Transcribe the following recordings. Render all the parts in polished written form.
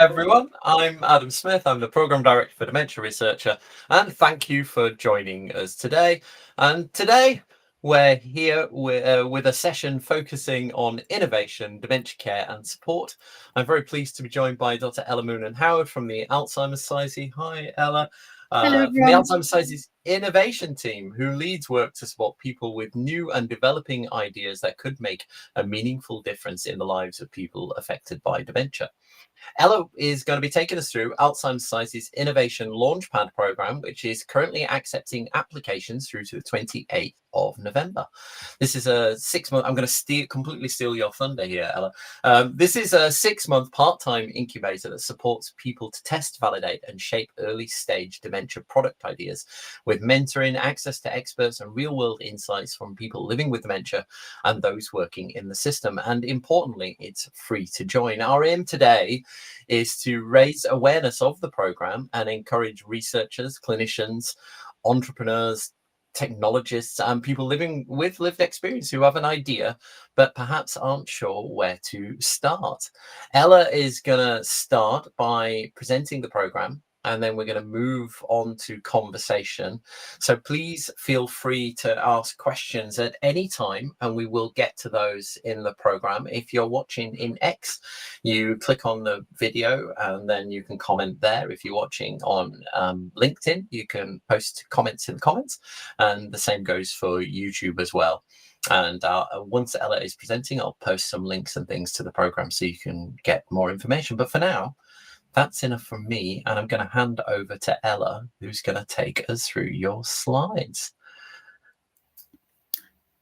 everyone. I'm Adam Smith. I'm the Programme Director for Dementia Researcher, and thank you for joining us today. And today we're here with a session focusing on innovation, dementia care and support. I'm very pleased to be joined by Dr Ella Moonan Howard from the Alzheimer Society. Hi, Ella. Hello, From the everyone. Alzheimer Society's innovation team, who leads work to support people with new and developing ideas that could make a meaningful difference in the lives of people affected by dementia. Ella is going to be taking us through Alzheimer Society's Innovation Launchpad program, which is currently accepting applications through to the 28th of November. This is a 6-month, I'm going to completely steal your thunder here, Ella. This is a 6-month part-time incubator that supports people to test, validate and shape early stage dementia product ideas with mentoring, access to experts and real-world insights from people living with dementia and those working in the system. And importantly, it's free to join. Our aim today is to raise awareness of the program and encourage researchers, clinicians, entrepreneurs, technologists and people living with lived experience who have an idea but perhaps aren't sure where to start. Ella is going to start by presenting the program, and then we're going to move on to conversation. So please feel free to ask questions at any time, and we will get to those in the program. If you're watching in X, you click on the video and then you can comment there. If you're watching on LinkedIn, you can post comments in the comments, and the same goes for YouTube as well. And once Ella is presenting, I'll post some links and things to the program so you can get more information. But for now, that's enough from me, and I'm going to hand over to Ella, who's going to take us through your slides.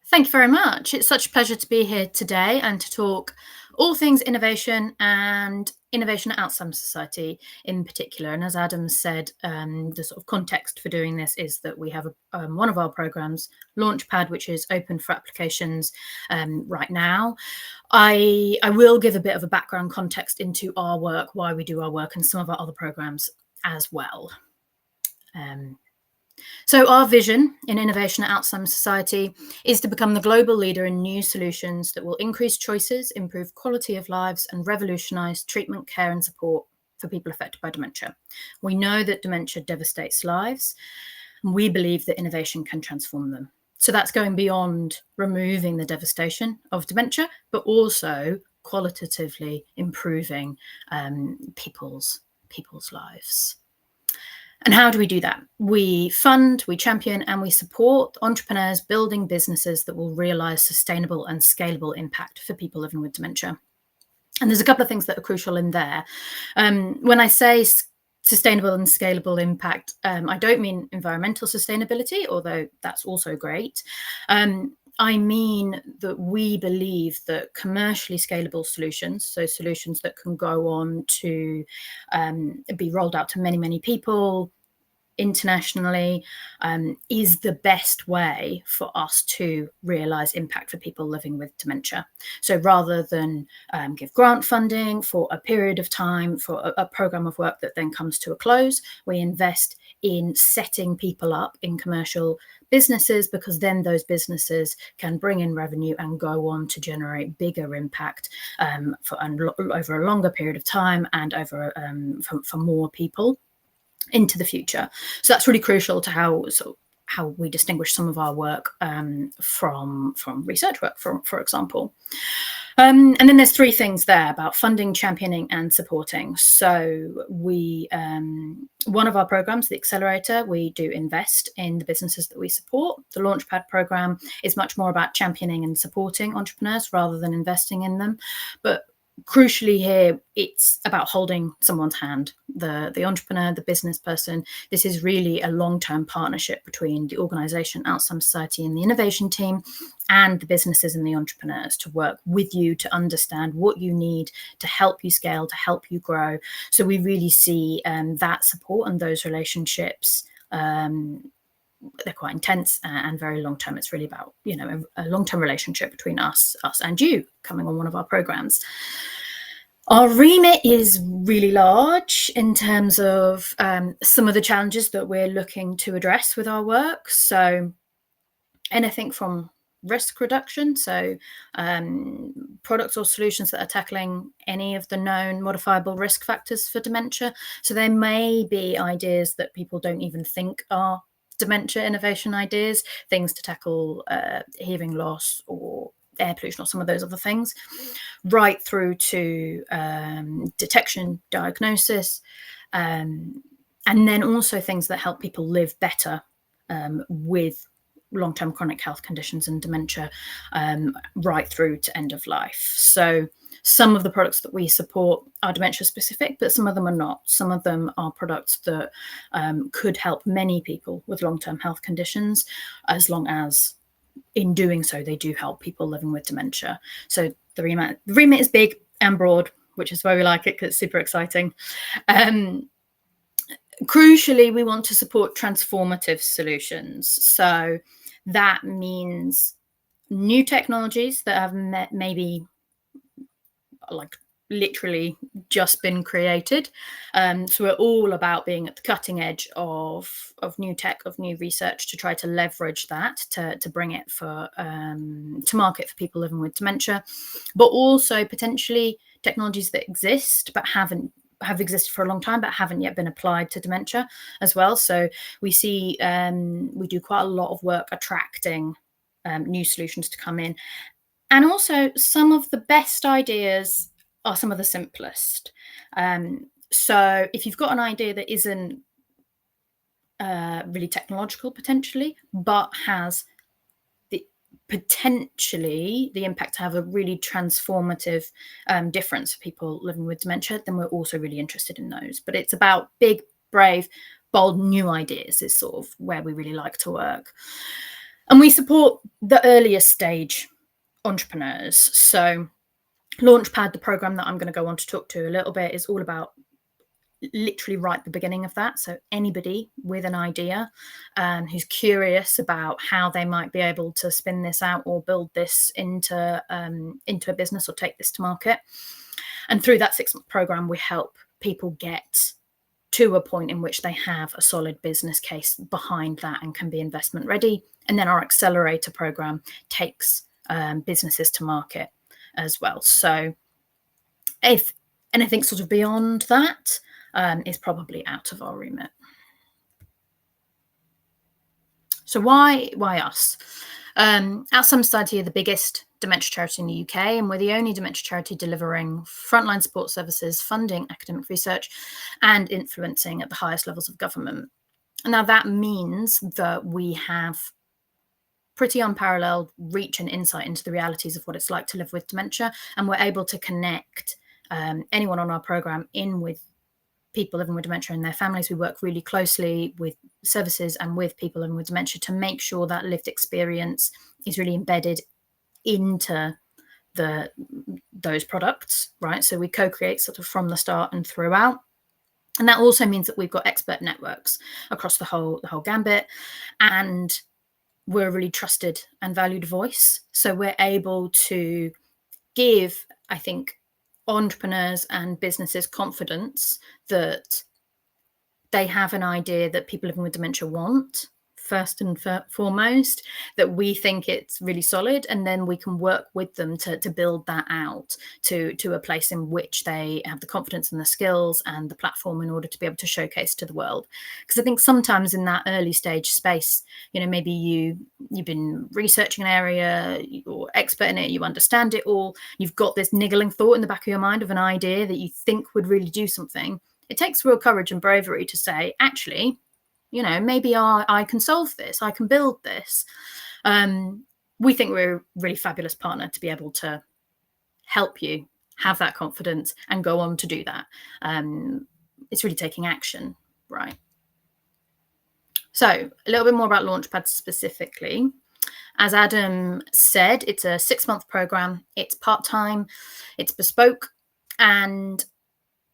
Thank you very much. It's such a pleasure to be here today and to talk all things innovation and innovation at Alzheimer Society in particular. And as Adam said, the sort of context for doing this is that we have one of our programs, Launchpad, which is open for applications right now. I will give a bit of a background context into our work, why we do our work, and some of our other programs as well. So our vision in innovation at Alzheimer Society is to become the global leader in new solutions that will increase choices, improve quality of lives, and revolutionise treatment, care and support for people affected by dementia. We know that dementia devastates lives, and we believe that innovation can transform them. So that's going beyond removing the devastation of dementia, but also qualitatively improving people's lives. And how do we do that? We fund, we champion, and we support entrepreneurs building businesses that will realise sustainable and scalable impact for people living with dementia. And there's a couple of things that are crucial in there. When I say sustainable and scalable impact, I don't mean environmental sustainability, although that's also great. I mean that we believe that commercially scalable solutions, so solutions that can go on to be rolled out to many, many people internationally, is the best way for us to realise impact for people living with dementia. So rather than give grant funding for a period of time for a programme of work that then comes to a close, we invest in setting people up in commercial businesses, because then those businesses can bring in revenue and go on to generate bigger impact over a longer period of time and over for more people into the future. So that's really crucial to how we distinguish some of our work from research work, for example. And then there's three things there about funding, championing and supporting. So we, one of our programs, the Accelerator, we do invest in the businesses that we support. The Launchpad program is much more about championing and supporting entrepreneurs rather than investing in them. But crucially here, it's about holding someone's hand, the entrepreneur, the business person. This is really a long-term partnership between the organisation, Alzheimer Society, and the innovation team, and the businesses and the entrepreneurs to work with you to understand what you need to help you scale, to help you grow. So we really see that support and those relationships, they're quite intense and very long term. It's really about, a long-term relationship between us and you coming on one of our programs. Our remit is really large in terms of some of the challenges that we're looking to address with our work. So anything from risk reduction, so products or solutions that are tackling any of the known modifiable risk factors for dementia. So there may be ideas that people don't even think are dementia innovation ideas, things to tackle hearing loss or air pollution or some of those other things, right through to detection, diagnosis, and then also things that help people live better with long-term chronic health conditions and dementia, right through to end of life. So some of the products that we support are dementia specific, but some of them are not. Some of them are products that could help many people with long-term health conditions, as long as in doing so they do help people living with dementia. So the remit is big and broad, which is why we like it, because it's super exciting. Crucially, we want to support transformative solutions. So that means new technologies that have maybe like literally just been created. So we're all about being at the cutting edge of new tech, of new research, to try to leverage that to bring it to market for people living with dementia, but also potentially technologies that exist but have existed for a long time but haven't yet been applied to dementia as well. So we see we do quite a lot of work attracting new solutions to come in. And also some of the best ideas are some of the simplest. So if you've got an idea that isn't really technological potentially, but has potentially the impact to have a really transformative difference for people living with dementia, then we're also really interested in those. But it's about big, brave, bold, new ideas is sort of where we really like to work. And we support the earlier stage entrepreneurs. So Launchpad, the program that I'm going to go on to talk to a little bit, is all about literally right at the beginning of that. So anybody with an idea who's curious about how they might be able to spin this out or build this into a business or take this to market. And through that 6-month program, we help people get to a point in which they have a solid business case behind that and can be investment ready. And then our accelerator program takes businesses to market as well. So if anything sort of beyond that is probably out of our remit. So why us? Alzheimer Society are the biggest dementia charity in the UK, and we're the only dementia charity delivering frontline support services, funding academic research, and influencing at the highest levels of government. And now that means that we have pretty unparalleled reach and insight into the realities of what it's like to live with dementia, and we're able to connect anyone on our program in with people living with dementia and their families. We work really closely with services and with people living with dementia to make sure that lived experience is really embedded into those products, right? So we co-create sort of from the start and throughout. And that also means that we've got expert networks across the whole gambit, and we're a really trusted and valued voice. So we're able to give, I think, entrepreneurs and businesses confidence that they have an idea that people living with dementia want, first and foremost, that we think it's really solid, and then we can work with them to build that out to a place in which they have the confidence and the skills and the platform in order to be able to showcase to the world. Because I think sometimes in that early stage space, you know, maybe you've been researching an area, you're expert in it, you understand it all, you've got this niggling thought in the back of your mind of an idea that you think would really do something. It takes real courage and bravery to say, actually, you know, maybe I can solve this, I can build this. We think we're a really fabulous partner to be able to help you have that confidence and go on to do that. It's really taking action, right? So a little bit more about Launchpad specifically. As Adam said, it's a 6-month program. It's part-time, it's bespoke, and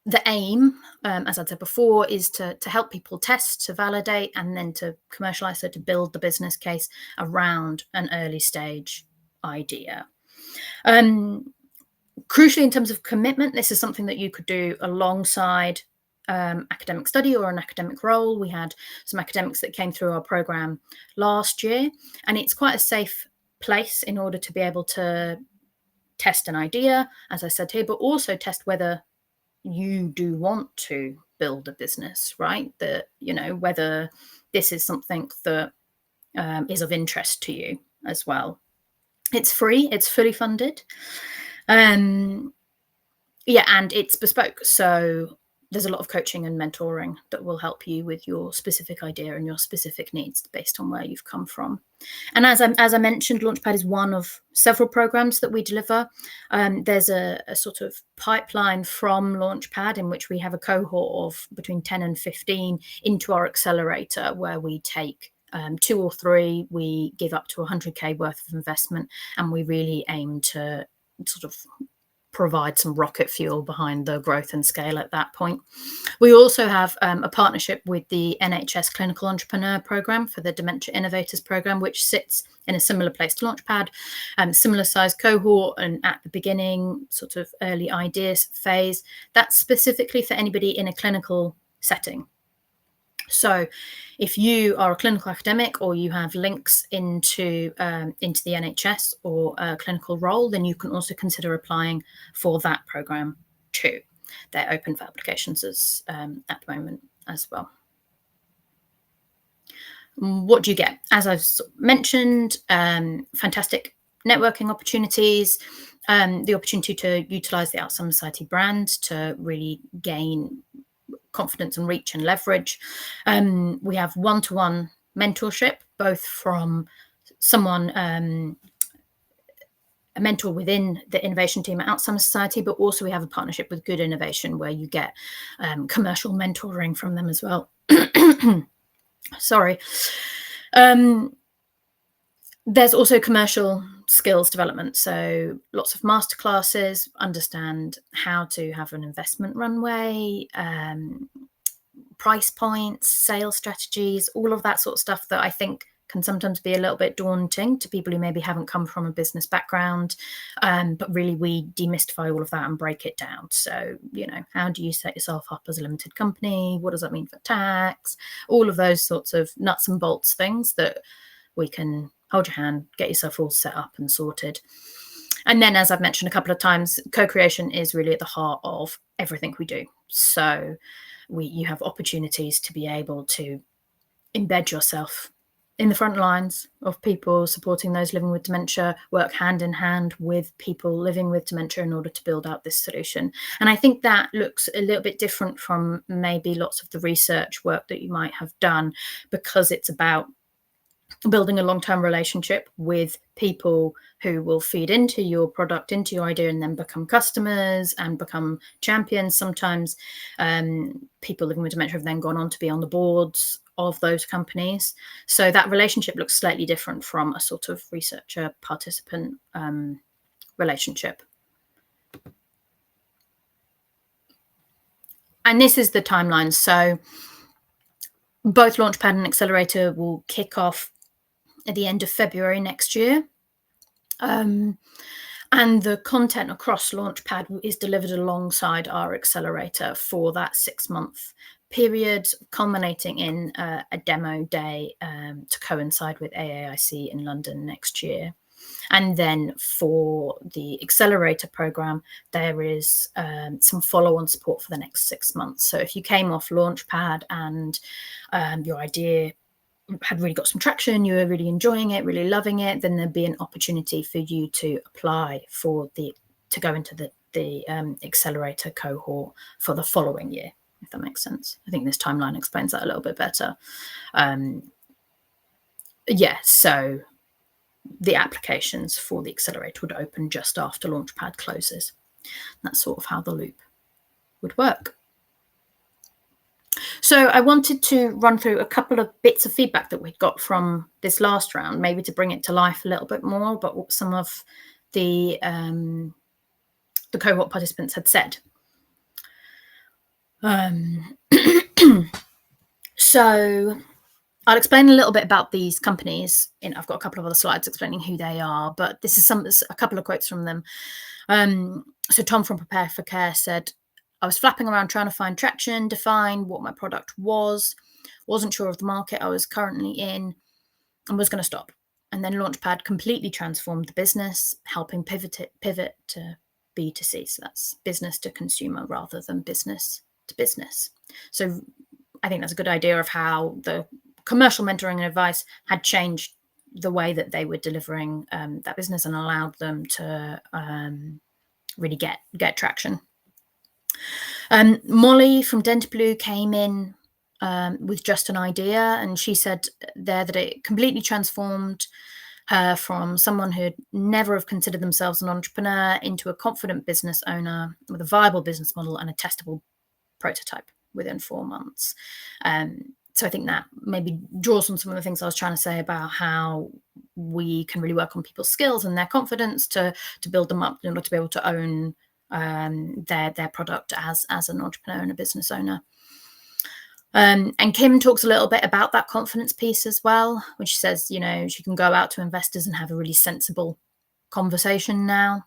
the aim, as I said before, is to help people test, to validate, and then to commercialize, so to build the business case around an early stage idea. Crucially, in terms of commitment, this is something that you could do alongside academic study or an academic role. We had some academics that came through our program last year, and it's quite a safe place in order to be able to test an idea, as I said here, but also test whether you do want to build a business, right? That, whether this is something that is of interest to you as well. It's free, it's fully funded. And it's bespoke. So there's a lot of coaching and mentoring that will help you with your specific idea and your specific needs based on where you've come from. And as I mentioned, Launchpad is one of several programs that we deliver. There's a sort of pipeline from Launchpad in which we have a cohort of between 10 and 15 into our accelerator, where we take 2 or 3, we give up to 100k worth of investment, and we really aim to sort of provide some rocket fuel behind the growth and scale at that point. We also have a partnership with the NHS Clinical Entrepreneur Programme for the Dementia Innovators Programme, which sits in a similar place to Launchpad, similar size cohort, and at the beginning, sort of early ideas phase. That's specifically for anybody in a clinical setting. So if you are a clinical academic or you have links into the NHS or a clinical role, then you can also consider applying for that program too. They're open for applications at the moment as well. What do you get? As I've mentioned, fantastic networking opportunities, the opportunity to utilize the Alzheimer Society brand to really gain confidence and reach and leverage. We have one-to-one mentorship, both from someone, a mentor within the innovation team at Alzheimer Society, but also we have a partnership with Good Innovation where you get commercial mentoring from them as well. Sorry. There's also commercial skills development. So lots of masterclasses, understand how to have an investment runway, price points, sales strategies, all of that sort of stuff that I think can sometimes be a little bit daunting to people who maybe haven't come from a business background. But really we demystify all of that and break it down. So, how do you set yourself up as a limited company? What does that mean for tax? All of those sorts of nuts and bolts things that we can hold your hand, get yourself all set up and sorted. And then, as I've mentioned a couple of times, co-creation is really at the heart of everything we do. So you have opportunities to be able to embed yourself in the front lines of people supporting those living with dementia, work hand in hand with people living with dementia in order to build out this solution. And I think that looks a little bit different from maybe lots of the research work that you might have done, because it's about building a long-term relationship with people who will feed into your product, into your idea, and then become customers and become champions. Sometimes people living with dementia have then gone on to be on the boards of those companies. So that relationship looks slightly different from a sort of researcher participant relationship. And this is the timeline. So both Launchpad and Accelerator will kick off at the end of February next year. And the content across Launchpad is delivered alongside our Accelerator for that 6-month period, culminating in a demo day to coincide with AAIC in London next year. And then for the Accelerator program, there is some follow-on support for the next 6 months. So if you came off Launchpad and your idea had really got some traction, you were really enjoying it, really loving it, then there'd be an opportunity for you to apply to go into the Accelerator cohort for the following year, if that makes sense. I think this timeline explains that a little bit better. So the applications for the Accelerator would open just after Launchpad closes. That's sort of how the loop would work. So I wanted to run through a couple of bits of feedback that we got from this last round, maybe to bring it to life a little bit more, but what some of the cohort participants had said. So I'll explain a little bit about these companies. I've got a couple of other slides explaining who they are, but this is a couple of quotes from them. So Tom from Prepare for Care said, I was flapping around trying to find traction, define what my product was, wasn't sure of the market I was currently in, and was going to stop. And then Launchpad completely transformed the business, helping pivot to B2C. So that's business to consumer rather than business to business. So I think that's a good idea of how the commercial mentoring and advice had changed the way that they were delivering that business and allowed them to really get traction. Molly from Dentblue came in with just an idea, and she said there that it completely transformed her from someone who'd never have considered themselves an entrepreneur into a confident business owner with a viable business model and a testable prototype within 4 months. So I think that maybe draws on some of the things I was trying to say about how we can really work on people's skills and their confidence to build them up in order to be able to own their product as an entrepreneur and a business owner. And Kim talks a little bit about that confidence piece as well, which says, you know, she can go out to investors and have a really sensible conversation now.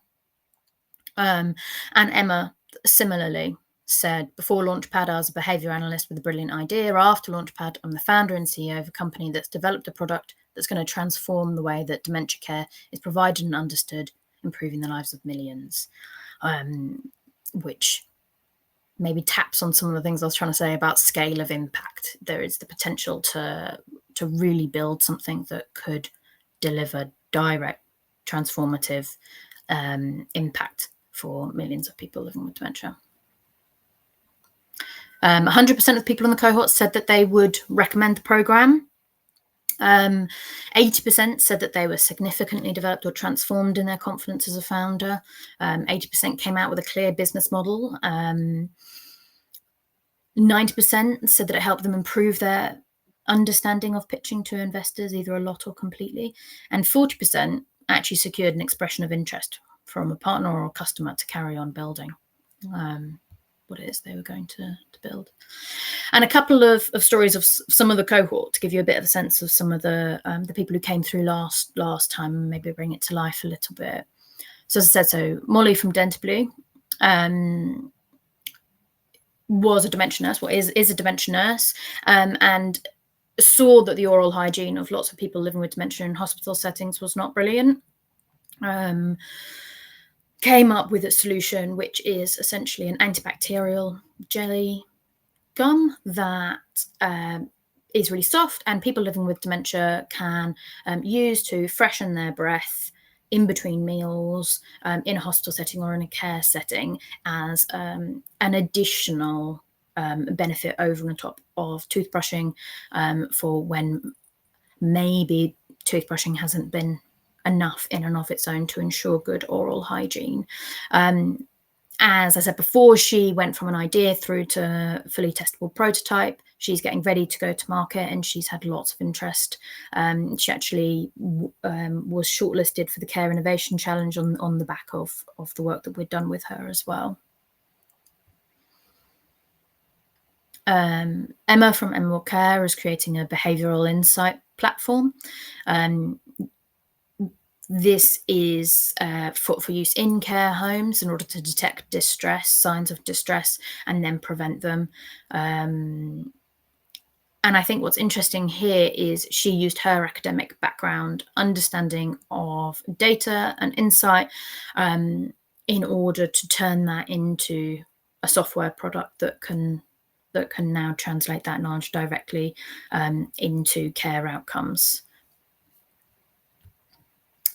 And Emma similarly said, before Launchpad, I was a behavior analyst with a brilliant idea. After Launchpad, I'm the founder and CEO of a company that's developed a product that's going to transform the way that dementia care is provided and understood, improving the lives of millions, which maybe taps on some of the things I was trying to say about scale of impact. There is the potential to really build something that could deliver direct, transformative impact for millions of people living with dementia. 100% of people in the cohort said that they would recommend the program. 80% said that they were significantly developed or transformed in their confidence as a founder. 80% came out with a clear business model. 90% said that it helped them improve their understanding of pitching to investors, either a lot or completely. And 40% actually secured an expression of interest from a partner or a customer to carry on building what it is they were going to build. And a couple of stories of some of the cohort to give you a bit of a sense of some of the people who came through last time, and maybe bring it to life a little bit. So as I said, Molly from Dentblue was a dementia nurse, is a dementia nurse, and saw that the oral hygiene of lots of people living with dementia in hospital settings was not brilliant. Came up with a solution which is essentially an antibacterial jelly gum that is really soft, and people living with dementia can use to freshen their breath in between meals, in a hospital setting or in a care setting, as an additional benefit over and top of toothbrushing, for when maybe toothbrushing hasn't been enough in and of its own to ensure good oral hygiene. As I said before, she went from an idea through to fully testable prototype. She's getting ready to go to market, and she's had lots of interest. She actually was shortlisted for the Care Innovation Challenge on the back of the work that we'd done with her as well. Emma from Emerald Care is creating a behavioural insight platform. This is for use in care homes in order to detect distress, signs of distress, and then prevent them. And I think what's interesting here is she used her academic background, understanding of data and insight, in order to turn that into a software product that can now translate that knowledge directly into care outcomes.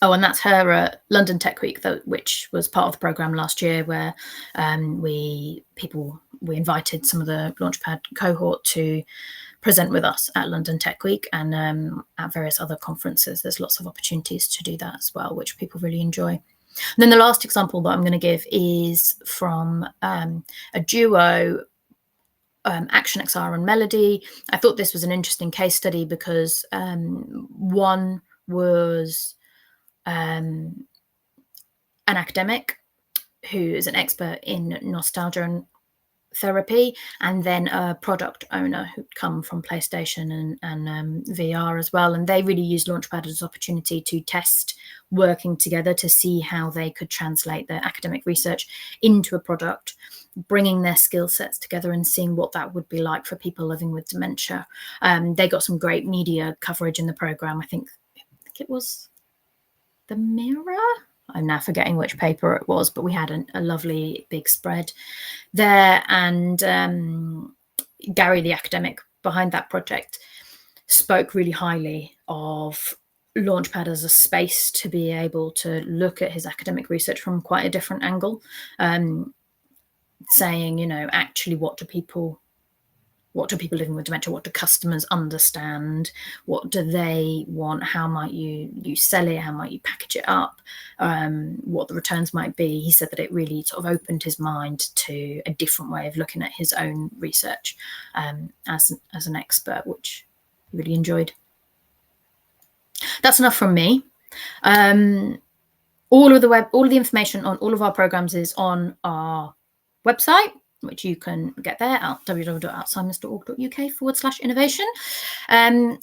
Oh, and that's her at London Tech Week, which was part of the programme last year, where we invited some of the Launchpad cohort to present with us at London Tech Week, and at various other conferences. There's lots of opportunities to do that as well, which people really enjoy. And then the last example that I'm going to give is from a duo, Action XR and Melody. I thought this was an interesting case study because one was an academic who is an expert in nostalgia and therapy, and then a product owner who'd come from PlayStation and VR as well. And they really used Launchpad as an opportunity to test working together to see how they could translate their academic research into a product, bringing their skill sets together and seeing what that would be like for people living with dementia. They got some great media coverage in the program. I think think it was the Mirror. I'm now forgetting which paper it was, but we had a lovely big spread there. And Gary, the academic behind that project, spoke really highly of Launchpad as a space to be able to look at his academic research from quite a different angle, saying, you know, actually, what do people living with dementia, what do customers understand, what do they want, how might you sell it, how might you package it up, what the returns might be. He said that it really sort of opened his mind to a different way of looking at his own research as an expert, which he really enjoyed. That's enough from me. All of the information on all of our programs is on our website, which you can get there at www.alzheimers.org.uk/innovation.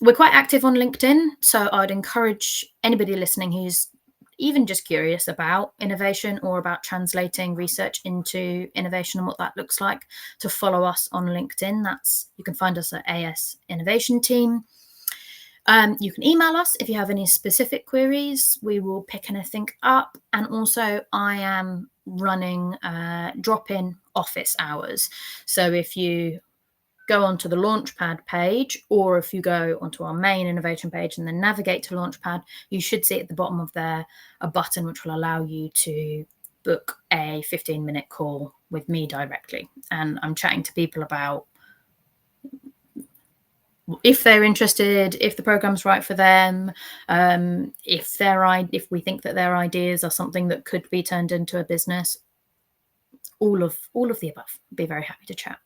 We're quite active on LinkedIn, so I'd encourage anybody listening who's even just curious about innovation or about translating research into innovation and what that looks like to follow us on LinkedIn. You can find us at AS Innovation Team. You can email us if you have any specific queries. We will pick anything up. And also, I am running drop-in office hours. So if you go onto the Launchpad page, or if you go onto our main innovation page and then navigate to Launchpad, you should see at the bottom of there a button which will allow you to book a 15-minute call with me directly. And I'm chatting to people about if they're interested, if the program's right for them, if we think that their ideas are something that could be turned into a business, all of the above. Be very happy to chat.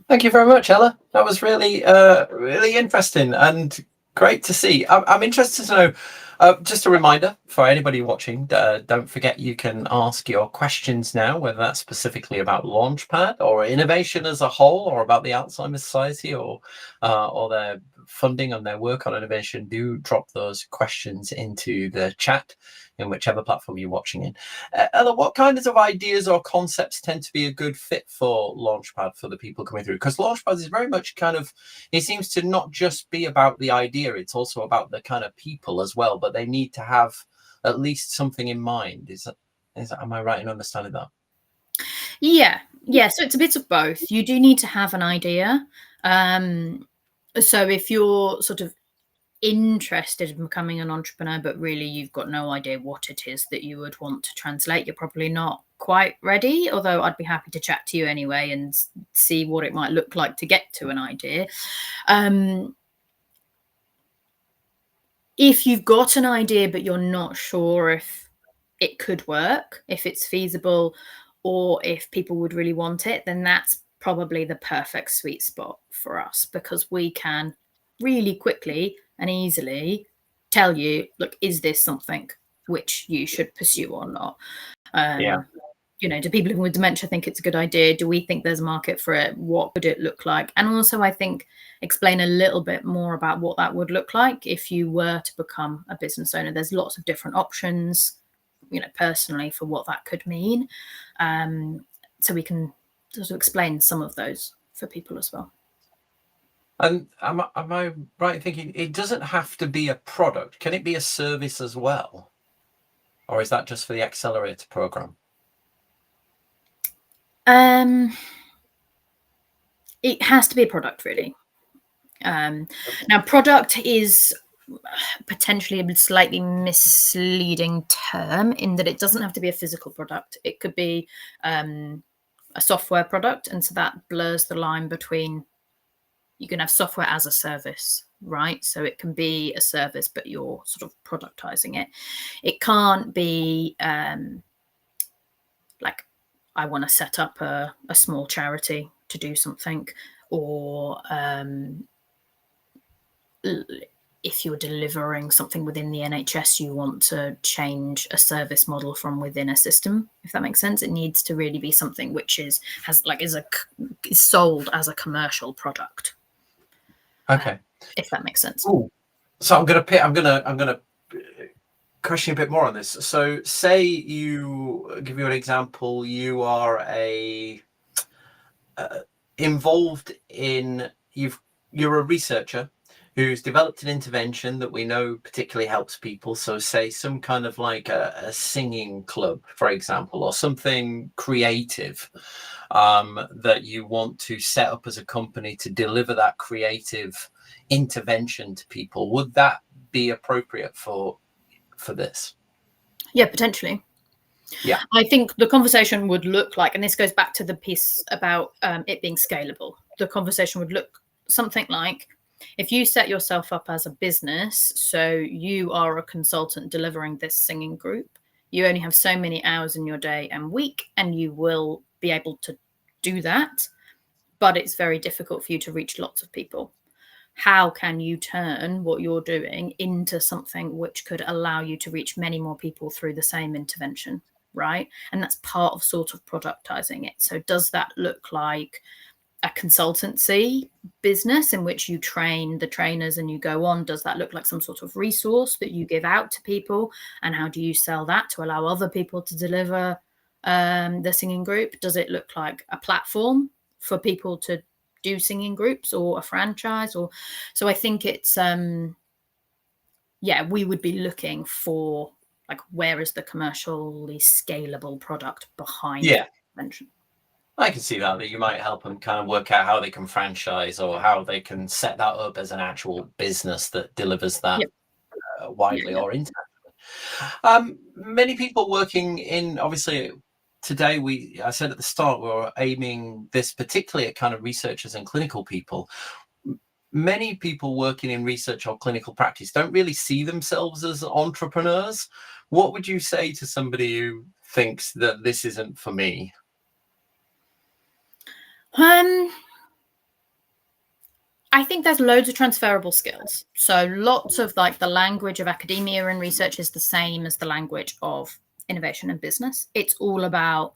Thank you very much, Ella. That was really, really interesting and great to see. I'm interested to know, just a reminder for anybody watching, don't forget you can ask your questions now, whether that's specifically about Launchpad or innovation as a whole, or about the Alzheimer Society, or their funding and their work on innovation. Do drop those questions into the chat in whichever platform you're watching in. Ella, what kinds of ideas or concepts tend to be a good fit for Launchpad for the people coming through? Because Launchpad is very much it seems to not just be about the idea, it's also about the kind of people as well, but they need to have at least something in mind. Am I right in understanding that? Yeah. So it's a bit of both. You do need to have an idea. So if you're sort of interested in becoming an entrepreneur, but really you've got no idea what it is that you would want to translate, you're probably not quite ready, although I'd be happy to chat to you anyway and see what it might look like to get to an idea. If you've got an idea but you're not sure if it could work, if it's feasible, or if people would really want it, then that's probably the perfect sweet spot for us, because we can really quickly and easily tell you, look, is this something which you should pursue or not? You know, do people living with dementia think it's a good idea? Do we think there's a market for it? What would it look like? And also, I think, explain a little bit more about what that would look like if you were to become a business owner. There's lots of different options, you know, personally, for what that could mean. So we can sort of explain some of those for people as well. And am I right in thinking it doesn't have to be a product? Can it be a service as well? Or is that just for the accelerator program? It has to be a product, really. Now, product is potentially a slightly misleading term in that it doesn't have to be a physical product. It could be a software product, and so that blurs the line between, you can have software as a service, right? So it can be a service, but you're sort of productizing it. It can't be like, I want to set up a small charity to do something, or if you're delivering something within the NHS, you want to change a service model from within a system, if that makes sense. It needs to really be something which is sold as a commercial product. Okay. If that makes sense. Ooh. So I'm gonna question a bit more on this. So say give you an example, you are involved in, you're a researcher who's developed an intervention that we know particularly helps people. So say some kind of like a singing club, for example, or something creative that you want to set up as a company to deliver that creative intervention to people. Would that be appropriate for this? Yeah, potentially. Yeah. I think the conversation would look like, and this goes back to the piece about it being scalable. The conversation would look something like, if you set yourself up as a business, so you are a consultant delivering this singing group, you only have so many hours in your day and week, and you will be able to do that, but it's very difficult for you to reach lots of people. How can you turn what you're doing into something which could allow you to reach many more people through the same intervention, right? And that's part of sort of productizing it. So does that look like a consultancy business in which you train the trainers and you go on? Does that look like some sort of resource that you give out to people? And how do you sell that to allow other people to deliver the singing group? Does it look like a platform for people to do singing groups, or a franchise? Or so I think it's we would be looking for, like, where is the commercially scalable product behind the intervention? I can see that you might help them kind of work out how they can franchise, or how they can set that up as an actual business that delivers that widely or internationally. Many people working in, obviously today, I said at the start, we're aiming this particularly at kind of researchers and clinical people. Many people working in research or clinical practice don't really see themselves as entrepreneurs. What would you say to somebody who thinks that this isn't for me? I think there's loads of transferable skills. So lots of, like, the language of academia and research is the same as the language of innovation and business. It's all about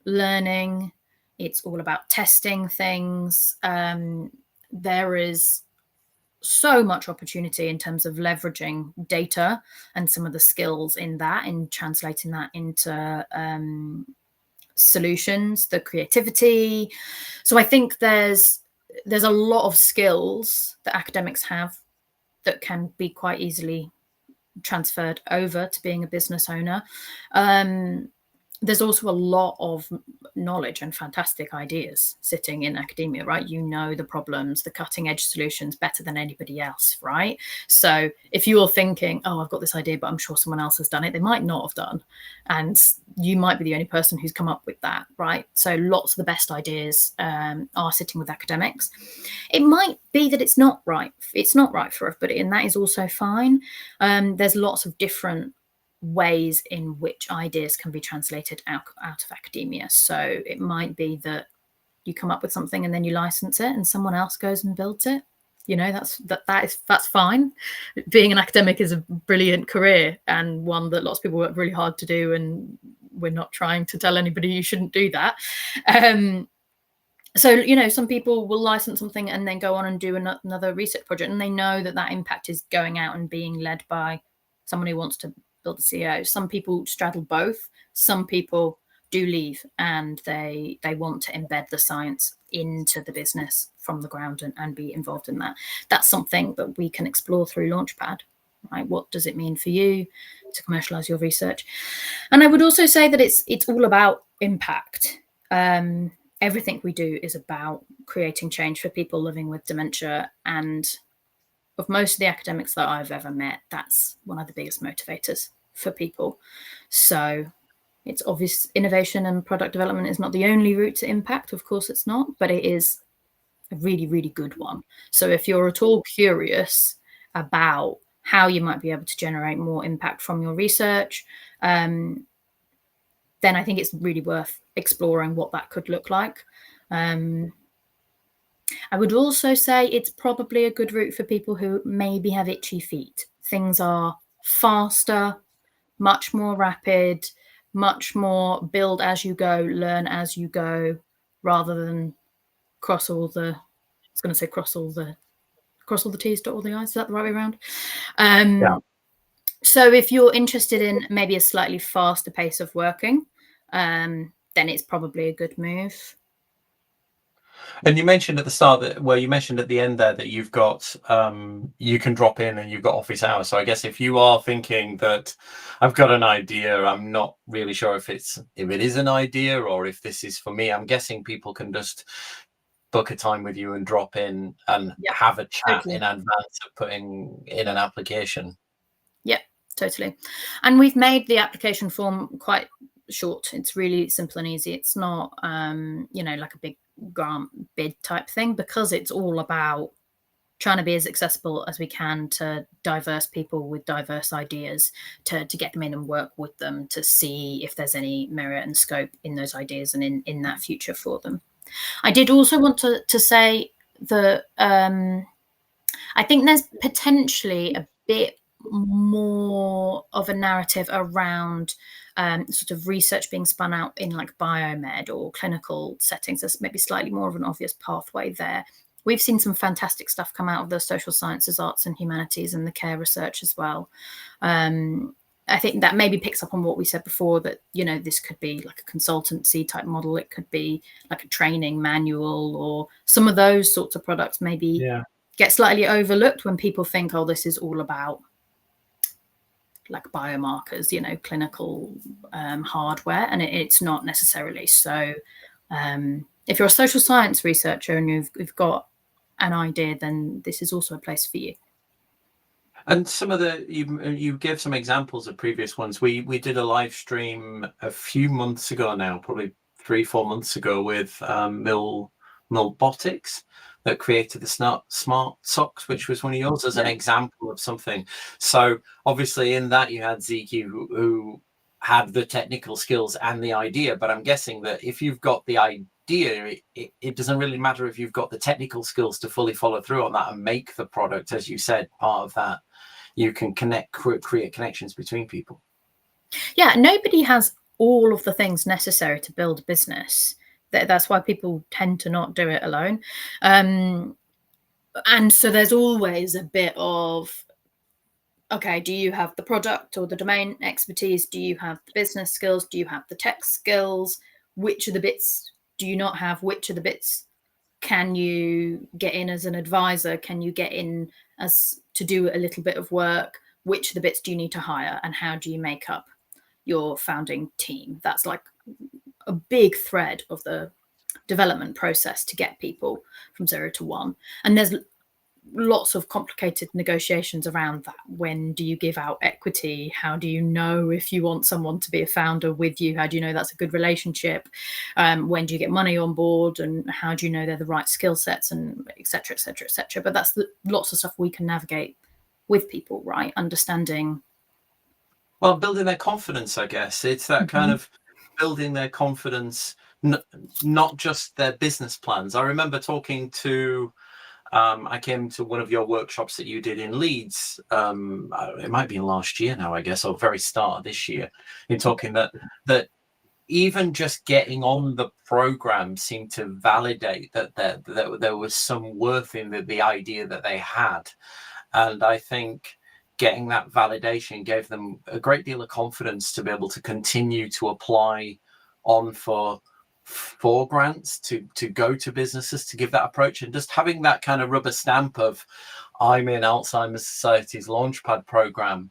learning. It's all about testing things. There is so much opportunity in terms of leveraging data and some of the skills in that, and translating that into solutions, the creativity. So I think there's a lot of skills that academics have that can be quite easily transferred over to being a business owner. There's also a lot of knowledge and fantastic ideas sitting in academia, right? You know the problems, the cutting edge solutions better than anybody else, right? So if you're thinking, oh, I've got this idea, but I'm sure someone else has done it, they might not have done. And you might be the only person who's come up with that, right? So lots of the best ideas are sitting with academics. It might be that it's not right. It's not right for everybody, and that is also fine. There's lots of different ways in which ideas can be translated out of academia. So it might be that you come up with something and then you license it and someone else goes and builds it. You know, that's fine. Being an academic is a brilliant career, and one that lots of people work really hard to do, and we're not trying to tell anybody you shouldn't do that. So, you know, some people will license something and then go on and do another research project, and they know that impact is going out and being led by someone who wants to build a CEO. Some people straddle both. Some people do leave and they want to embed the science into the business from the ground and be involved in that. That's something that we can explore through Launchpad, right? What does it mean for you to commercialize your research? And I would also say that it's all about impact. Everything we do is about creating change for people living with dementia, and of most of the academics that I've ever met, that's one of the biggest motivators for people. So it's obvious innovation and product development is not the only route to impact. Of course it's not, but it is a really, really good one. So if you're at all curious about how you might be able to generate more impact from your research, then I think it's really worth exploring what that could look like. I would also say it's probably a good route for people who maybe have itchy feet. Things are faster, much more rapid, much more build as you go, learn as you go, rather than cross all the T's, dot all the I's. Is that the right way around? So if you're interested in maybe a slightly faster pace of working, then it's probably a good move. And you mentioned at the start that, well, you mentioned at the end there that you've got, you can drop in and you've got office hours. So I guess if you are thinking that I've got an idea, I'm not really sure if it is an idea or if this is for me, I'm guessing people can just book a time with you and drop in and have a chat Totally. in advance of putting in an application. Yeah, totally. And we've made the application form quite short. It's really simple and easy. It's not, like a big grant bid type thing, because it's all about trying to be as accessible as we can to diverse people with diverse ideas, to get them in and work with them to see if there's any merit and scope in those ideas and in that future for them. I did also want to say that I think there's potentially a bit more of a narrative around sort of research being spun out in like biomed or clinical settings. There's maybe slightly more of an obvious pathway there. We've seen some fantastic stuff come out of the social sciences, arts and humanities, and the care research as well. I think that maybe picks up on what we said before, that, this could be like a consultancy type model. It could be like a training manual, or some of those sorts of products maybe get slightly overlooked when people think, oh, this is all about like biomarkers, clinical hardware, and it's not necessarily. So if you're a social science researcher and you've got an idea, then this is also a place for you. And some of you gave some examples of previous ones. We did a live stream a few months ago now, probably 3-4 months ago, with Milbotics, that created the smart socks, which was one of yours, as an example of something. So obviously in that you had Zeke, who had the technical skills and the idea, but I'm guessing that if you've got the idea, it doesn't really matter if you've got the technical skills to fully follow through on that and make the product, as you said, part of that. You can create connections between people. Yeah, nobody has all of the things necessary to build a business. That's why people tend to not do it alone. And so there's always a bit of, okay, do you have the product or the domain expertise? Do you have the business skills? Do you have the tech skills? Which of the bits do you not have? Which of the bits can you get in as an advisor? Can you get in as to do a little bit of work? Which of the bits do you need to hire? And how do you make up your founding team? That's like a big thread of the development process to get people from 0 to 1. And there's lots of complicated negotiations around that. When do you give out equity? How do you know if you want someone to be a founder with you? How do you know that's a good relationship? When do you get money on board? And how do you know they're the right skill sets, and et cetera, et cetera, et cetera. But that's lots of stuff we can navigate with people, right? Understanding. Well, building their confidence, I guess. It's that kind of building their confidence, not just their business plans. I remember talking to, I came to one of your workshops that you did in Leeds. It might be last year now, I guess, or very start of this year. In talking that even just getting on the program seemed to validate that there was some worth in the idea that they had, and I think getting that validation gave them a great deal of confidence to be able to continue to apply on for grants, to go to businesses, to give that approach. And just having that kind of rubber stamp of, I'm in Alzheimer Society's Launchpad program,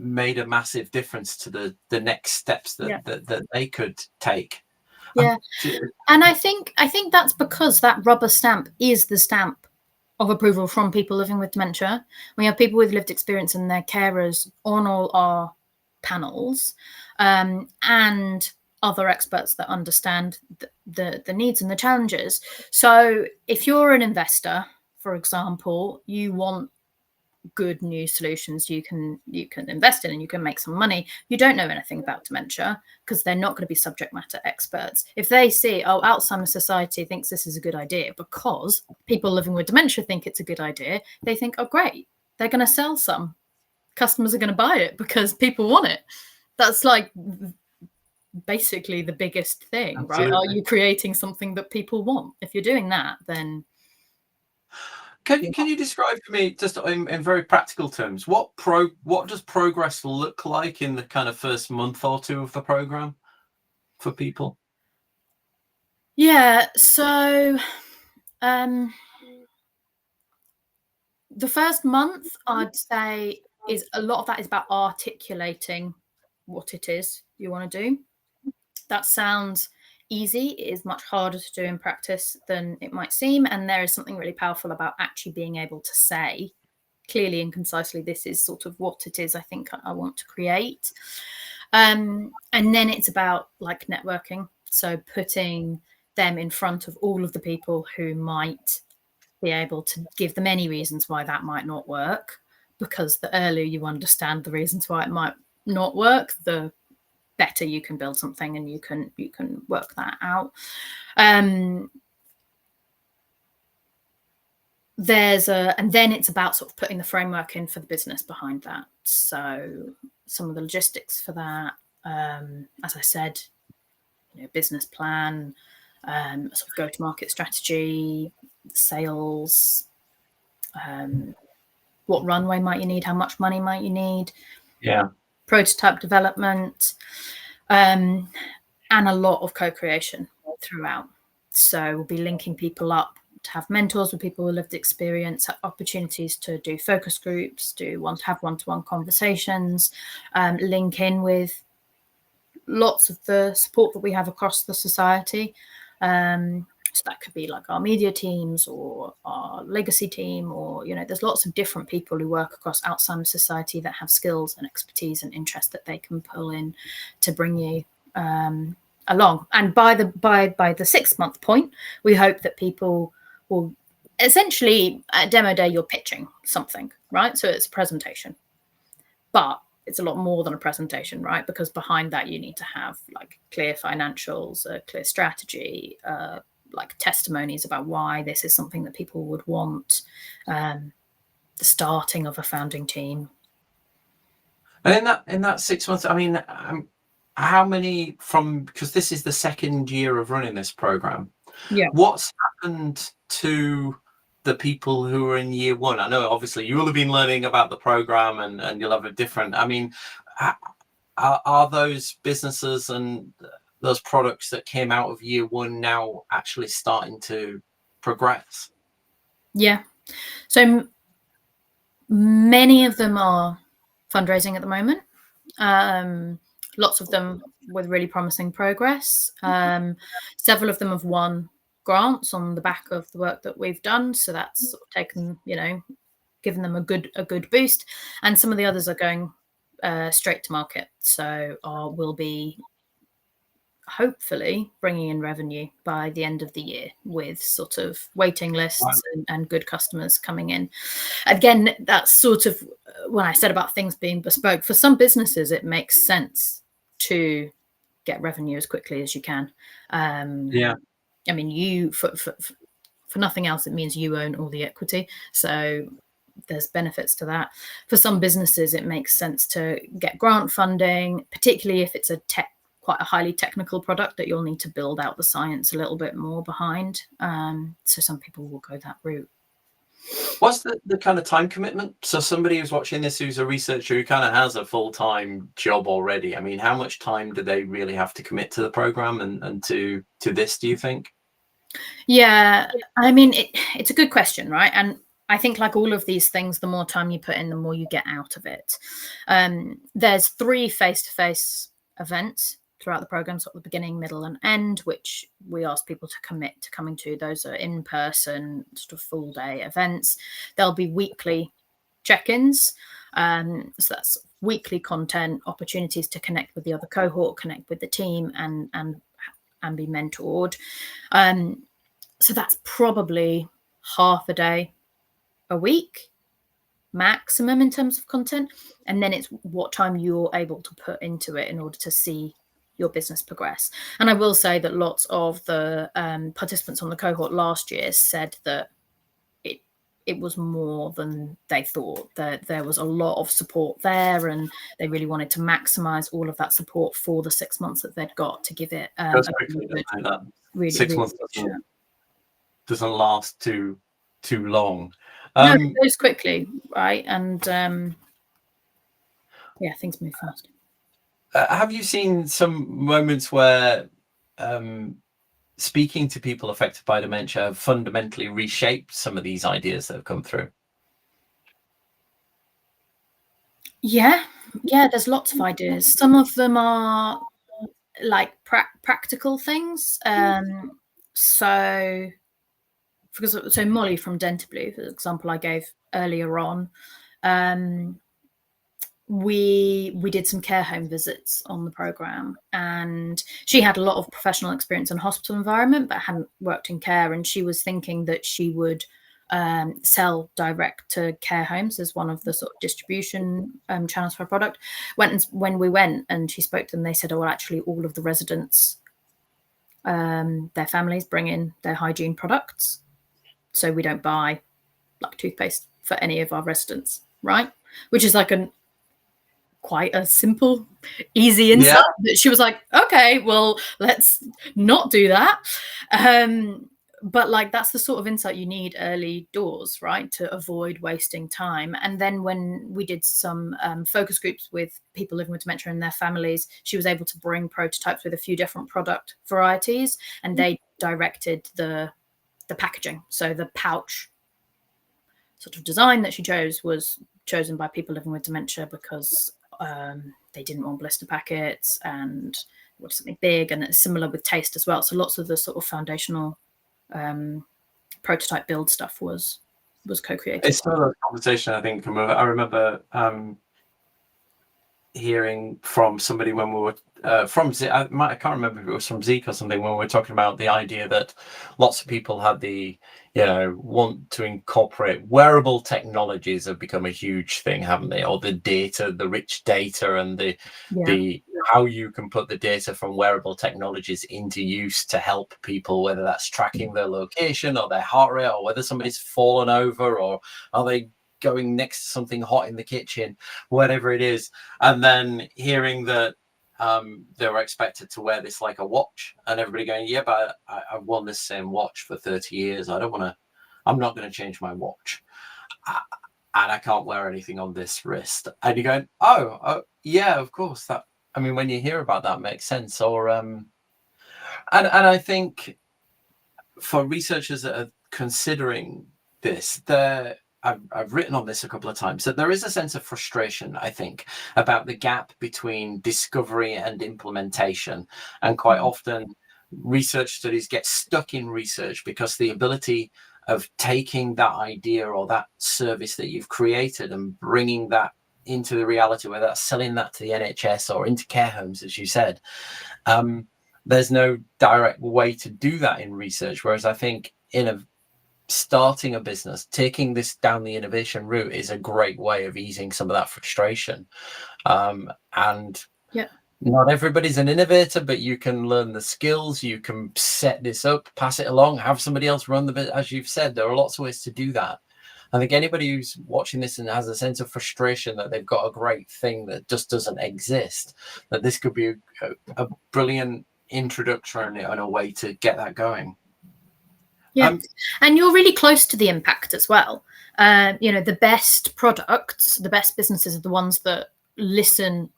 made a massive difference to the next steps that they could take. Yeah. And I think that's because that rubber stamp is the stamp of approval from people living with dementia. We have people with lived experience and their carers on all our panels, and other experts that understand the needs and the challenges. So if you're an investor, for example, you want good new solutions you can invest in and you can make some money. You don't know anything about dementia, because they're not going to be subject matter experts. If they see, oh, Alzheimer Society thinks this is a good idea because people living with dementia think it's a good idea, they think, oh great, they're going to sell some. Customers are going to buy it because people want it. That's like basically the biggest thing. Absolutely. Right? Are you creating something that people want? If you're doing that, then Can you describe for me, just in very practical terms, what does progress look like in the kind of first month or two of the program for people? Yeah, so the first month, I'd say, is a lot of that is about articulating what it is you want to do. That sounds easy. It is much harder to do in practice than it might seem. And there is something really powerful about actually being able to say clearly and concisely, this is sort of what it is I think I want to create. And then it's about like networking. So putting them in front of all of the people who might be able to give them any reasons why that might not work, because the earlier you understand the reasons why it might not work, the better you can build something and you can work that out. And then it's about sort of putting the framework in for the business behind that. So some of the logistics for that, as I said, business plan, sort of go-to-market strategy, sales, what runway might you need, how much money might you need, prototype development, and a lot of co-creation throughout. So we'll be linking people up to have mentors with people with lived experience, have opportunities to do focus groups, have one-to-one conversations, link in with lots of the support that we have across the society. So that could be like our media teams or our legacy team, or, there's lots of different people who work across Alzheimer Society that have skills and expertise and interest that they can pull in to bring you along. And by the 6 month point, we hope that people will essentially, at demo day, you're pitching something, right? So it's a presentation, but it's a lot more than a presentation, right? Because behind that, you need to have like clear financials, a clear strategy, like testimonies about why this is something that people would want, the starting of a founding team. And in that 6 months, I mean, how many because this is the second year of running this program. Yeah. What's happened to the people who are in year one? I know obviously you will have been learning about the program and you'll have a different, I mean, are those businesses and those products that came out of year one now actually starting to progress? Yeah. So many of them are fundraising at the moment. Lots of them with really promising progress. Several of them have won grants on the back of the work that we've done. So that's sort of taken, given them a good boost. And some of the others are going straight to market. So will be hopefully bringing in revenue by the end of the year with sort of waiting lists and good customers coming in. Again, that's sort of when I said about things being bespoke. For some businesses, it makes sense to get revenue as quickly as you can. I mean, you for nothing else, it means you own all the equity. So there's benefits to that. For some businesses, it makes sense to get grant funding, particularly if it's quite a highly technical product that you'll need to build out the science a little bit more behind. So some people will go that route. What's the kind of time commitment? So somebody who's watching this, who's a researcher who kind of has a full-time job already, I mean, how much time do they really have to commit to the program and to this, do you think? Yeah, I mean, it's a good question, right? And I think like all of these things, the more time you put in, the more you get out of it. There's 3 face-to-face events throughout the program, sort of the beginning, middle, and end, which we ask people to commit to coming to. Those are in-person, sort of full-day events. There'll be weekly check-ins. So that's weekly content, opportunities to connect with the other cohort, connect with the team, and be mentored. So that's probably half a day a week maximum in terms of content. And then it's what time you're able to put into it in order to see your business progress. And I will say that lots of the participants on the cohort last year said that it was more than they thought, that there was a lot of support there, and they really wanted to maximize all of that support for the 6 months that they'd got to give it really 6 months doesn't last too long. No, it Um, goes quickly, right? And yeah, things move fast. have you seen some moments where speaking to people affected by dementia have fundamentally reshaped some of these ideas that have come through? Yeah, there's lots of ideas. Some of them are like practical things. So Molly from Dentablu, for the example I gave earlier on, we did some care home visits on the program, and she had a lot of professional experience in hospital environment but hadn't worked in care, and she was thinking that she would sell direct to care homes as one of the sort of distribution channels for a product. When we went and she spoke to them, they said, oh, well, actually all of the residents, their families bring in their hygiene products, so we don't buy like toothpaste for any of our residents, right? Which is like quite a simple, easy insight. That she was like, okay, well, let's not do that. But like, that's the sort of insight you need early doors, right, to avoid wasting time. And then when we did some focus groups with people living with dementia and their families, she was able to bring prototypes with a few different product varieties, and they directed the packaging. So the pouch sort of design that she chose was chosen by people living with dementia because they didn't want blister packets and wanted something big, and it's similar with taste as well. So lots of the sort of foundational prototype build stuff was co-created. It's still a conversation, I think. I remember hearing from somebody when we were I can't remember if it was from Zeke or something, when we were talking about the idea that lots of people had the, want to incorporate wearable technologies have become a huge thing, haven't they? Or the data, the rich data, and the how you can put the data from wearable technologies into use to help people, whether that's tracking their location or their heart rate, or whether somebody's fallen over, or are they going next to something hot in the kitchen, whatever it is. And then hearing that they were expected to wear this like a watch, and everybody going, yeah, but I've worn this same watch for 30 years. I'm not going to change my watch. And I can't wear anything on this wrist. And you're going, oh yeah, of course. When you hear about that, makes sense. Or and I think for researchers that are considering this, I've written on this a couple of times, that there is a sense of frustration, I think, about the gap between discovery and implementation. And quite often research studies get stuck in research because the ability of taking that idea or that service that you've created and bringing that into the reality, whether that's selling that to the NHS or into care homes, as you said, there's no direct way to do that in research. Whereas I think starting a business, taking this down the innovation route is a great way of easing some of that frustration. And not everybody's an innovator, but you can learn the skills, you can set this up, pass it along, have somebody else run the bit. As you've said, there are lots of ways to do that. I think anybody who's watching this and has a sense of frustration that they've got a great thing that just doesn't exist, that this could be a brilliant introduction and a way to get that going. Yeah, and you're really close to the impact as well. The best products, the best businesses are the ones that listen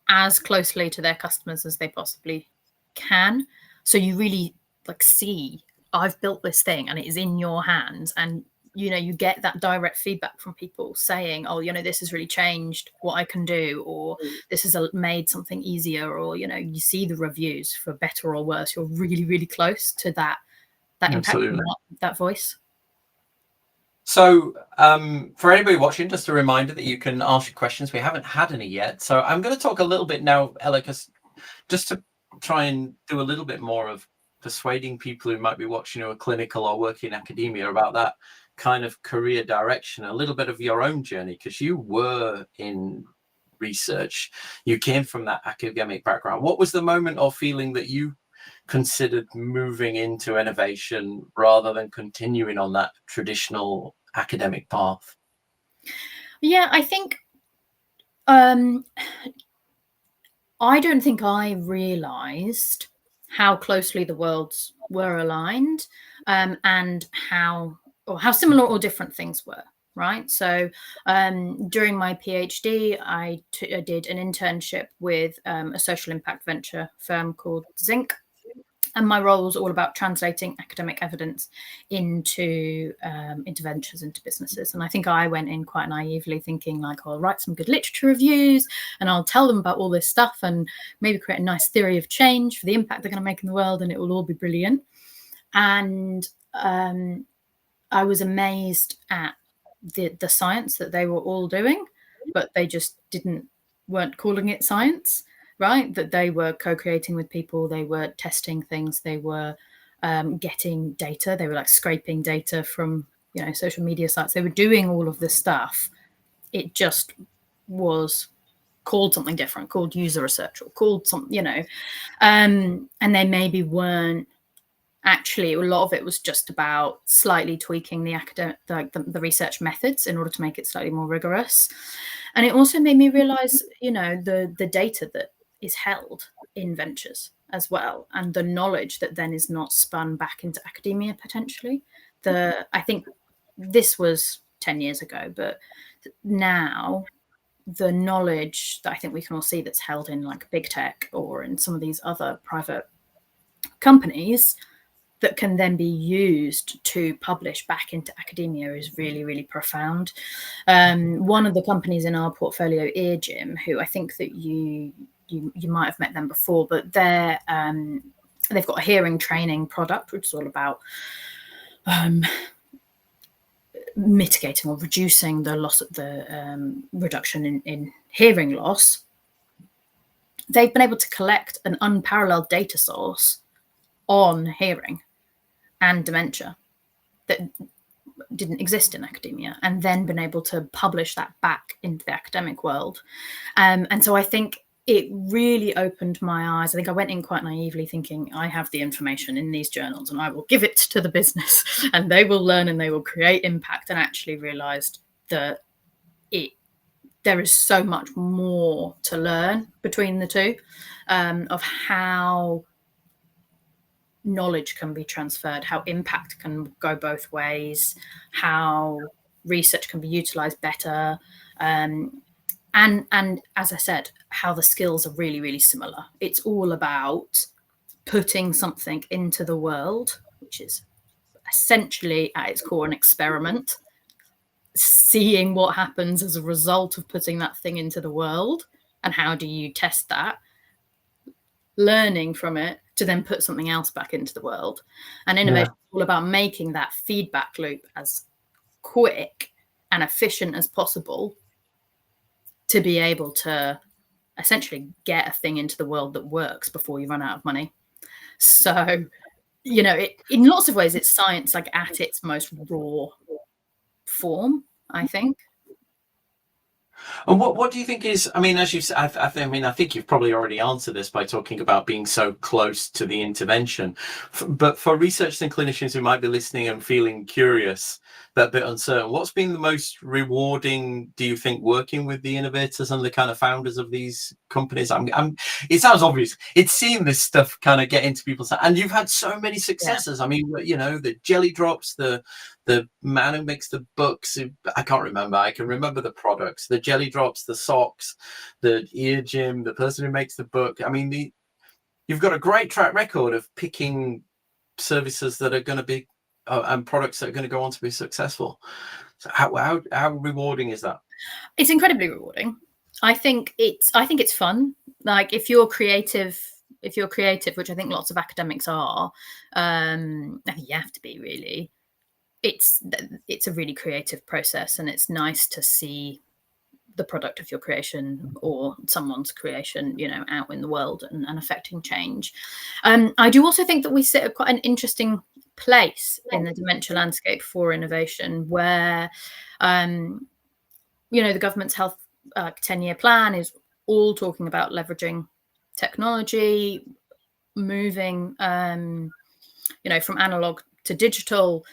as closely to their customers as they possibly can. So you really see, I've built this thing and it is in your hands, and you get that direct feedback from people saying, oh, this has really changed what I can do, or this has made something easier, or you see the reviews for better or worse. You're really, really close to that impact, that voice. So for anybody watching, just a reminder that you can ask your questions. We haven't had any yet, so I'm going to talk a little bit now, Ella, just to try and do a little bit more of persuading people who might be watching who are clinical or work in academia about that kind of career direction, a little bit of your own journey, because you were in research, you came from that academic background. What was the moment or feeling that you considered moving into innovation rather than continuing on that traditional academic path? Yeah, I think I don't think I realized how closely the worlds were aligned, and how or how similar or different things were, right? So during my PhD, I did an internship with a social impact venture firm called Zinc. And my role was all about translating academic evidence into ventures, into businesses. And I think I went in quite naively thinking like, I'll write some good literature reviews and I'll tell them about all this stuff and maybe create a nice theory of change for the impact they're going to make in the world, and it will all be brilliant. And I was amazed at the science that they were all doing, but they just weren't calling it science. Right, that they were co-creating with people, they were testing things, they were getting data, they were like scraping data from social media sites, they were doing all of this stuff. It just was called something different, called user research, or called something, and they maybe weren't actually. A lot of it was just about slightly tweaking the academic, the research methods in order to make it slightly more rigorous. And it also made me realize, the data that is held in ventures as well, and the knowledge that then is not spun back into academia potentially. I think this was 10 years ago, but now the knowledge that I think we can all see that's held in like big tech or in some of these other private companies that can then be used to publish back into academia is really, really profound. One of the companies in our portfolio, EarGym, who I think that you might have met them before, but they've got a hearing training product, which is all about mitigating or reducing the loss of the reduction in hearing loss. They've been able to collect an unparalleled data source on hearing and dementia that didn't exist in academia, and then been able to publish that back into the academic world. And so I think it really opened my eyes. I think I went in quite naively thinking, I have the information in these journals and I will give it to the business and they will learn and they will create impact, and actually realized that there is so much more to learn between the two, of how knowledge can be transferred, how impact can go both ways, how research can be utilized better, and as I said, how the skills are really, really similar. It's all about putting something into the world, which is essentially at its core an experiment, seeing what happens as a result of putting that thing into the world, and how do you test that, learning from it to then put something else back into the world. And innovation is all about making that feedback loop as quick and efficient as possible to be able to essentially get a thing into the world that works before you run out of money. So, in lots of ways, it's science like at its most raw form, I think. And what do you think is, I mean, as you've said, I think you've probably already answered this by talking about being so close to the intervention. But for researchers and clinicians who might be listening and feeling curious, but a bit uncertain, what's been the most rewarding, do you think, working with the innovators and the kind of founders of these companies? It sounds obvious. It's seeing this stuff kind of get into people's, and you've had so many successes. I mean, the jelly drops, the man who makes the books, I can't remember. I can remember the products, the jelly drops, the socks, the EarGym, the person who makes the book. I mean, you've got a great track record of picking services that are going to be and products that are going to go on to be successful. So how rewarding is that? It's incredibly rewarding. I think it's fun. Like if you're creative, which I think lots of academics are, I think you have to be really. It's a really creative process, and it's nice to see the product of your creation or someone's creation, out in the world and affecting change. I do also think that we sit at quite an interesting place in the dementia landscape for innovation, where, the government's health 10-year plan is all talking about leveraging technology, moving, from analog to digital,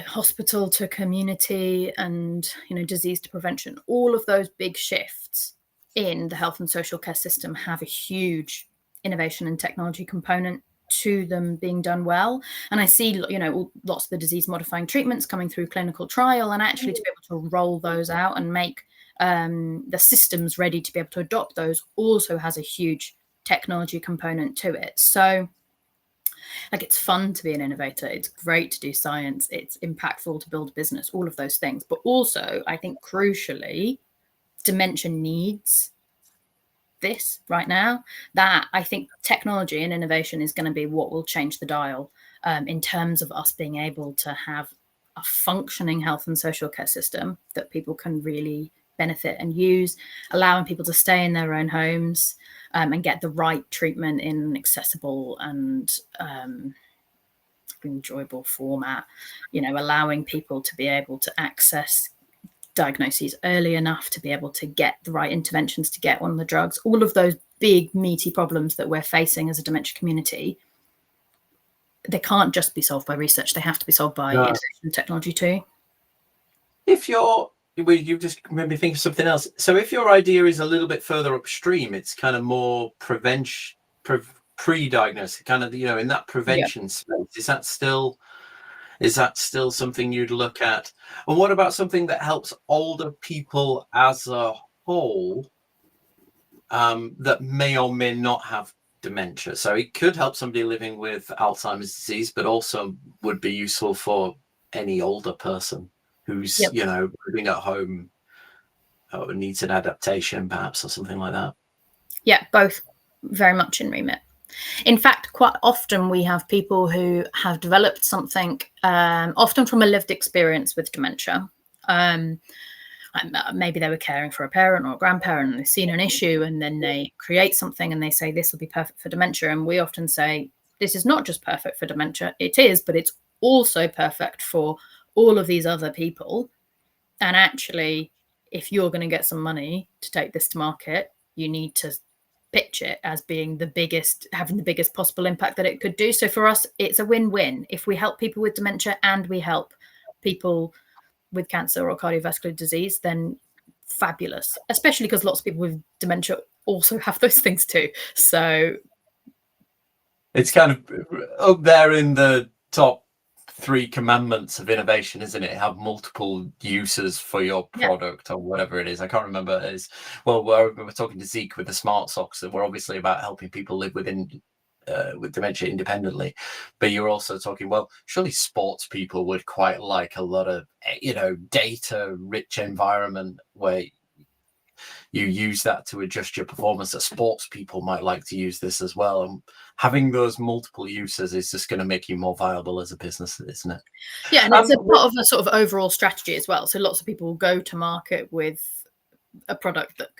hospital to community, and disease to prevention. All of those big shifts in the health and social care system have a huge innovation and technology component to them being done well. And I see, lots of the disease modifying treatments coming through clinical trial, and actually to be able to roll those out and make the systems ready to be able to adopt those also has a huge technology component to it. So it's fun to be an innovator. It's great to do science. It's impactful to build a business, all of those things. But also, I think crucially, dementia needs this right now. That I think technology and innovation is going to be what will change the dial in terms of us being able to have a functioning health and social care system that people can really benefit and use, allowing people to stay in their own homes and get the right treatment in an accessible and enjoyable format, allowing people to be able to access diagnoses early enough to be able to get the right interventions to get on the drugs. All of those big meaty problems that we're facing as a dementia community, they can't just be solved by research. They have to be solved by innovation and technology too. You just made me think of something else. So if your idea is a little bit further upstream, it's kind of more prevention, pre-diagnosis, kind of, in that prevention space. Is that still something you'd look at? And what about something that helps older people as a whole that may or may not have dementia? So it could help somebody living with Alzheimer's disease, but also would be useful for any older person who's, living at home or needs an adaptation perhaps or something like that. Yeah, both very much in remit. In fact, quite often we have people who have developed something, often from a lived experience with dementia. Maybe they were caring for a parent or a grandparent and they've seen an issue, and then they create something and they say, this will be perfect for dementia. And we often say, this is not just perfect for dementia. It is, but it's also perfect for all of these other people. And actually, if you're going to get some money to take this to market, you need to pitch it as being having the biggest possible impact that it could do. So for us, it's a win-win. If we help people with dementia and we help people with cancer or cardiovascular disease, then fabulous, especially because lots of people with dementia also have those things too. So it's kind of up there in the top 3 commandments of innovation, isn't it? Have multiple uses for your product or whatever it is. I can't remember. It's we're talking to Zeke with the smart socks, and we're obviously about helping people live with dementia independently, but you're also talking, surely sports people would quite like a lot of data rich environment where you use that to adjust your performance. That sports people might like to use this as well, and having those multiple uses is just going to make you more viable as a business, isn't it? Yeah, and it's a part of a sort of overall strategy as well. So lots of people will go to market with a product that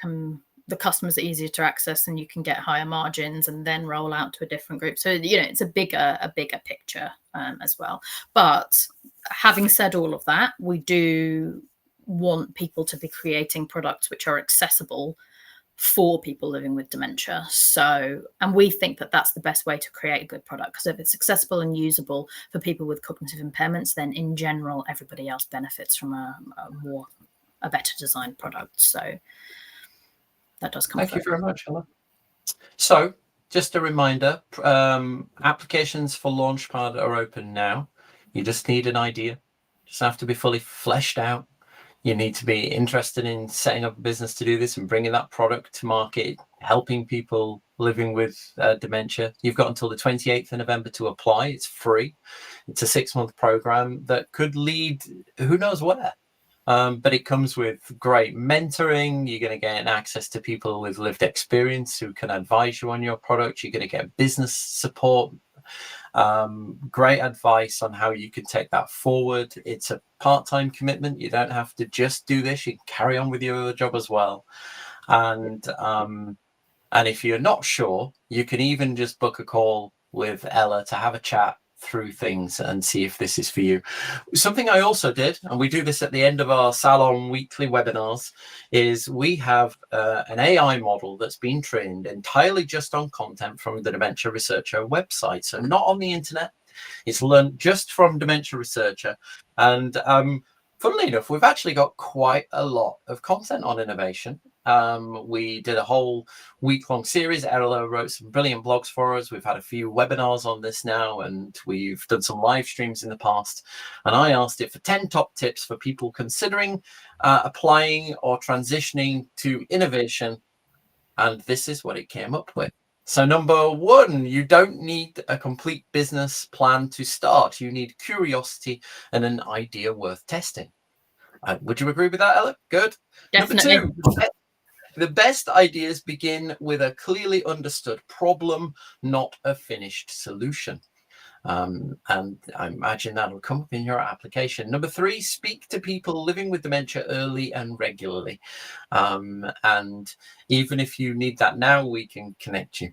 the customers are easier to access and you can get higher margins, and then roll out to a different group. So it's a bigger picture as well. But having said all of that, we do want people to be creating products which are accessible for people living with dementia. And we think that that's the best way to create a good product, because if it's accessible and usable for people with cognitive impairments, then in general everybody else benefits from a better designed product. So that does come. Thank you very much, Ella. So just a reminder, applications for Launchpad are open now. You just need an idea. Just have to be fully fleshed out. You need to be interested in setting up a business to do this and bringing that product to market, helping people living with dementia. You've got until the 28th of November to apply. It's free. It's a 6-month program that could lead who knows where. But it comes with great mentoring. You're going to get access to people with lived experience who can advise you on your product. You're going to get business support, great advice on how you can take that forward. It's a part-time commitment. You don't have to just do this. You can carry on with your other job as well. And if you're not sure, you can even just book a call with Ella to have a chat through things and see if this is for you. Something I also did, and we do this at the end of our Salon weekly webinars, is we have an AI model that's been trained entirely just on content from the Dementia Researcher website. So not on the internet. It's learned just from Dementia Researcher. And funnily enough, we've actually got quite a lot of content on innovation. We did a whole week-long series. Ella wrote some brilliant blogs for us. We've had a few webinars on this now, and we've done some live streams in the past. And I asked it for 10 top tips for people considering applying or transitioning to innovation. And this is what it came up with. So number one, you don't need a complete business plan to start. You need curiosity and an idea worth testing. Would you agree with that, Ella? Good. Definitely. Number two, the best ideas begin with a clearly understood problem, not a finished solution. And I imagine that'll come up in your application. Number three, speak to people living with dementia early and regularly. And even if you need that now, we can connect you.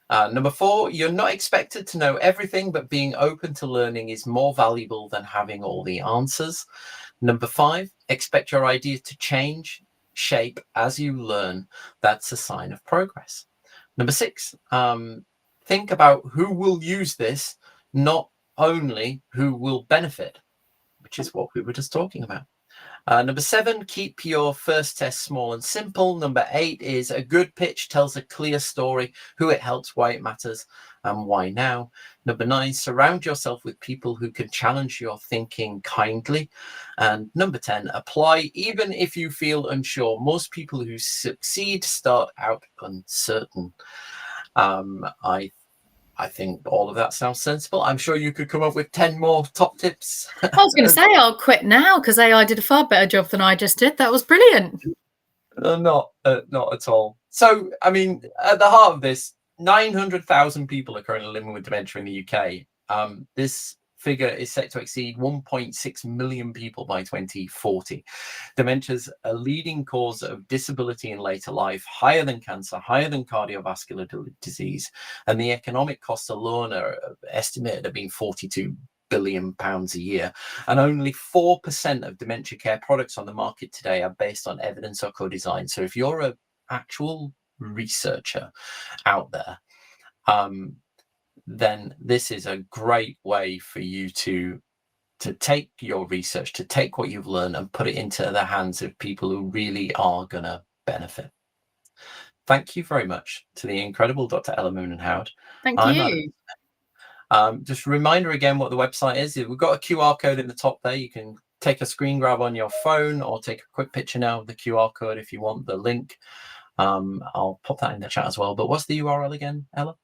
Number four, you're not expected to know everything, but being open to learning is more valuable than having all the answers. Number five, expect your idea to change shape as you learn. That's a sign of progress. Number six, think about who will use this, not only who will benefit, which is what we were just talking about. Number seven, keep your first test small and simple. Number eight is a good pitch tells a clear story, who it helps, why it matters, and why now. Number nine, surround yourself with people who can challenge your thinking kindly. And number 10, apply even if you feel unsure. Most people who succeed start out uncertain. I think all of that sounds sensible. I'm sure you could come up with 10 more top tips. I was going to say I'll quit now because AI did a far better job than I just did. That was brilliant. Not at all. So, I mean, at the heart of this, 900,000 people are currently living with dementia in the UK. This figure is set to exceed 1.6 million people by 2040. Dementia is a leading cause of disability in later life, higher than cancer, higher than cardiovascular disease, and the economic costs alone are estimated at being 42 billion pounds a year, and only 4% of dementia care products on the market today are based on evidence or co-design. So if you're an actual researcher out there, then this is a great way for you to take your research, to take what you've learned and put it into the hands of people who really are going to benefit. Thank you very much to the incredible Dr. Ella Moonan Howard. Thank you. Just a reminder again what the website is. We've got a QR code in the top there. You can take a screen grab on your phone or take a quick picture now of the QR code if you want the link. I'll pop that in the chat as well. But what's the URL again, Ella?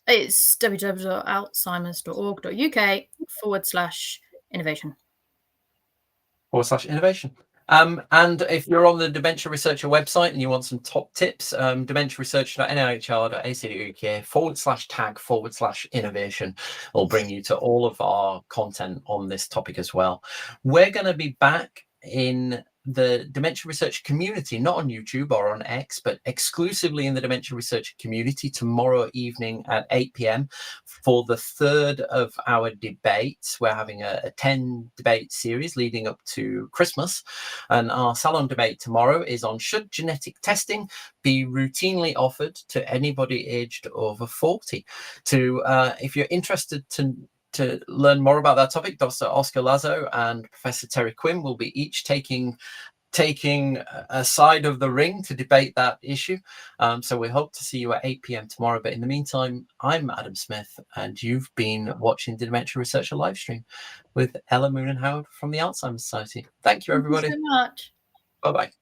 It's www.alzheimers.org.uk/innovation. /innovation. And if you're on the Dementia Researcher website and you want some top tips, dementiaresearcher.nhr.ac.uk/tag/innovation will bring you to all of our content on this topic as well. We're going to be back in the dementia research community, not on YouTube or on X, but exclusively in the dementia research community tomorrow evening at 8 p.m. for the third of our debates. We're having a 10 debate series leading up to Christmas, and our salon debate tomorrow is on should genetic testing be routinely offered to anybody aged over 40. If you're interested to learn more about that topic, Dr. Oscar Lazo and Professor Terry Quinn will be each taking a side of the ring to debate that issue. So we hope to see you at 8 p.m. tomorrow. But in the meantime, I'm Adam Smith, and you've been watching the Dementia Researcher live stream with Ella Moonan Howard from the Alzheimer Society. Thank you, everybody. Thank you so much. Bye-bye.